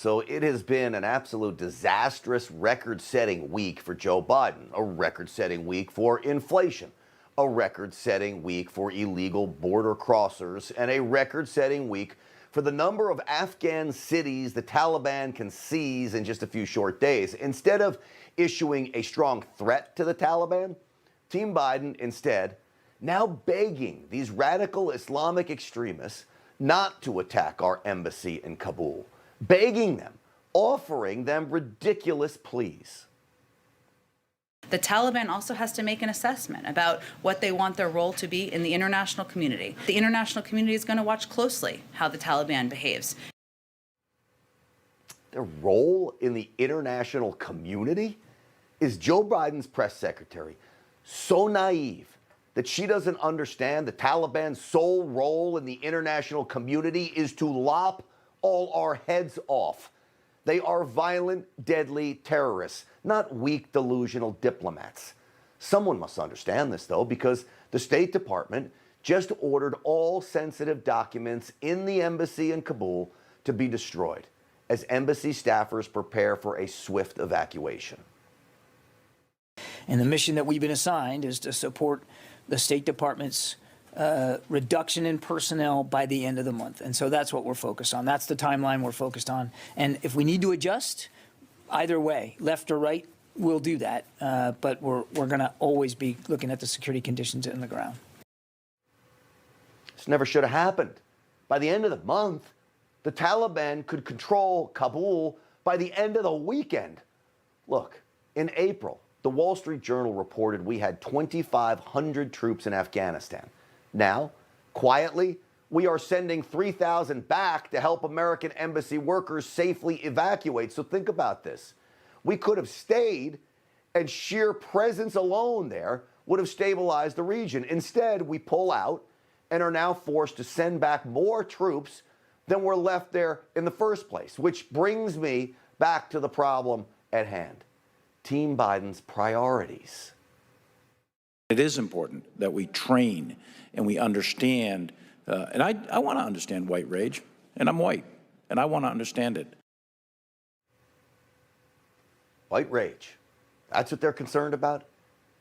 So it has been an absolute disastrous, record-setting week for Joe Biden, a record-setting week for inflation, a record-setting week for illegal border crossers, and a record-setting week for the number of Afghan cities the Taliban can seize in just a few short days. Instead of issuing a strong threat to the Taliban, Team Biden instead now begging these radical Islamic extremists not to attack our embassy in Kabul, begging them, offering them ridiculous pleas. The Taliban also has to make an assessment about what they want their role to be in the international community. The international community is going to watch closely how the Taliban behaves. Their role in the international community? Is Joe Biden's press secretary so naive that she doesn't understand the Taliban's sole role in the international community is to lop all our heads off? They are violent, deadly terrorists, not weak, delusional diplomats. Someone must understand this, though, because the State Department just ordered all sensitive documents in the embassy in Kabul to be destroyed as embassy staffers prepare for a swift evacuation. And the mission that we've been assigned is to support the State Department's reduction in personnel by the end of the month. And so that's what we're focused on. That's the timeline we're focused on. And if we need to adjust, either way, left or right, we'll do that. But we're going to always be looking at the security conditions in the ground. This never should have happened. By the end of the month, the Taliban could control Kabul by the end of the weekend. Look, in April, the Wall Street Journal reported we had 2,500 troops in Afghanistan. Now, quietly, we are sending 3,000 back to help American embassy workers safely evacuate. So think about this. We could have stayed, and sheer presence alone there would have stabilized the region. Instead, we pull out and are now forced to send back more troops than were left there in the first place, which brings me back to the problem at hand. Team Biden's priorities. It is important that we train and we understand, and I want to understand white rage, and I'm white, and I want to understand it. White rage. That's what they're concerned about?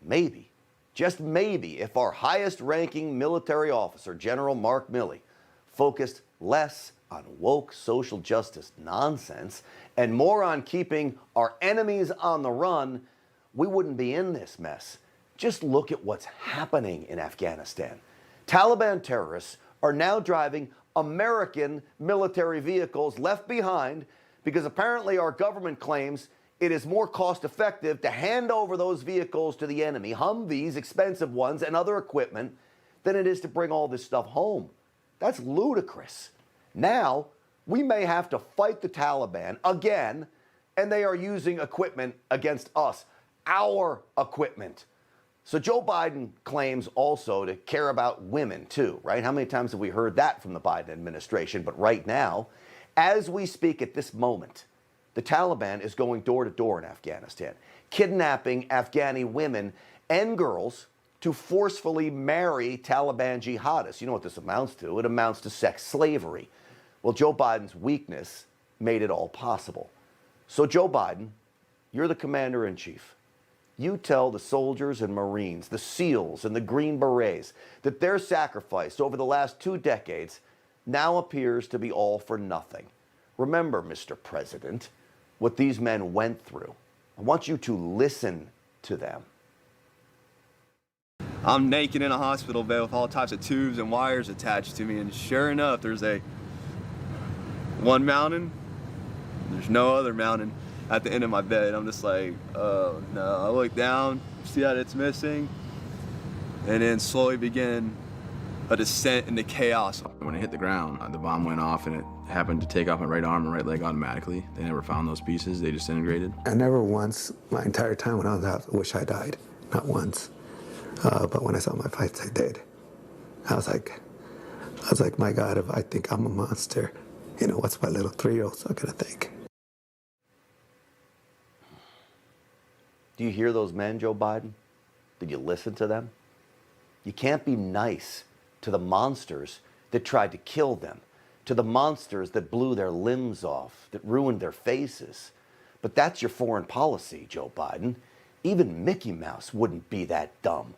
Maybe, just maybe, if our highest-ranking military officer, General Mark Milley, focused less on woke social justice nonsense and more on keeping our enemies on the run, we wouldn't be in this mess. Just look at what's happening in Afghanistan. Taliban terrorists are now driving American military vehicles left behind because apparently our government claims it is more cost-effective to hand over those vehicles to the enemy, Humvees, expensive ones, and other equipment, than it is to bring all this stuff home. That's ludicrous. Now, we may have to fight the Taliban again, and they are using equipment against us, our equipment. So Joe Biden claims also to care about women too, right? How many times have we heard that from the Biden administration? But right now, as we speak at this moment, the Taliban is going door to door in Afghanistan, kidnapping Afghani women and girls to forcefully marry Taliban jihadists. You know what this amounts to? It amounts to sex slavery. Well, Joe Biden's weakness made it all possible. So Joe Biden, you're the commander-in-chief. You tell the soldiers and Marines, the SEALs and the Green Berets, that their sacrifice over the last 2 decades now appears to be all for nothing. Remember, Mr. President, what these men went through. I want you to listen to them. I'm naked in a hospital bed with all types of tubes and wires attached to me, and sure enough, there's one mountain, there's no other mountain at the end of my bed. I'm just like, oh no. I look down, see that it's missing, and then slowly begin a descent into chaos. When it hit the ground, the bomb went off and it happened to take off my right arm and right leg automatically. They never found those pieces, they disintegrated. I never once, my entire time when I was out, wish I died. Not once. But when I saw my fights, I did. I was like, my God, if I think I'm a monster, you know, what's my little 3-year-old still gonna think? Do you hear those men, Joe Biden? Did you listen to them? You can't be nice to the monsters that tried to kill them, to the monsters that blew their limbs off, that ruined their faces. But that's your foreign policy, Joe Biden. Even Mickey Mouse wouldn't be that dumb.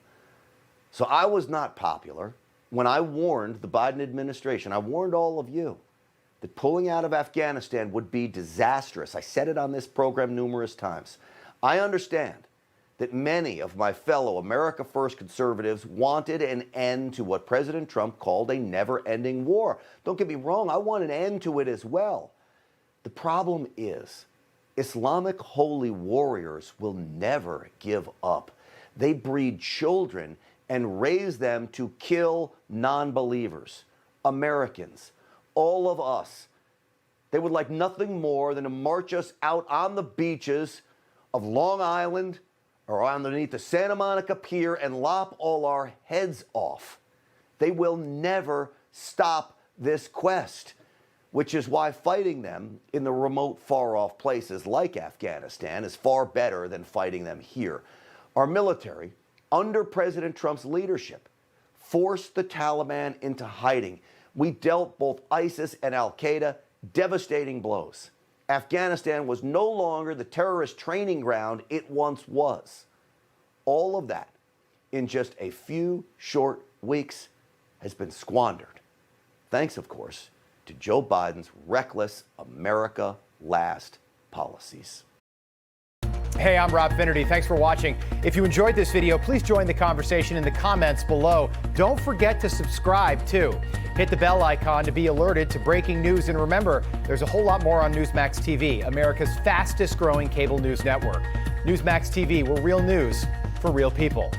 So I was not popular when I warned the Biden administration, I warned all of you, that pulling out of Afghanistan would be disastrous. I said it on this program numerous times. I understand that many of my fellow America First conservatives wanted an end to what President Trump called a never-ending war. Don't get me wrong, I want an end to it as well. The problem is, Islamic holy warriors will never give up. They breed children and raise them to kill non-believers, Americans, all of us. They would like nothing more than to march us out on the beaches of Long Island or underneath the Santa Monica Pier and lop all our heads off. They will never stop this quest, which is why fighting them in the remote, far-off places like Afghanistan is far better than fighting them here. Our military, under President Trump's leadership, forced the Taliban into hiding. We dealt both ISIS and al-Qaeda devastating blows. Afghanistan was no longer the terrorist training ground it once was. All of that, in just a few short weeks, has been squandered. Thanks, of course, to Joe Biden's reckless America Last policies. Hey, I'm Rob Finnerty. Thanks for watching. If you enjoyed this video, please join the conversation in the comments below. Don't forget to subscribe, too. Hit the bell icon to be alerted to breaking news. And remember, there's a whole lot more on Newsmax TV, America's fastest growing cable news network. Newsmax TV, we're real news for real people.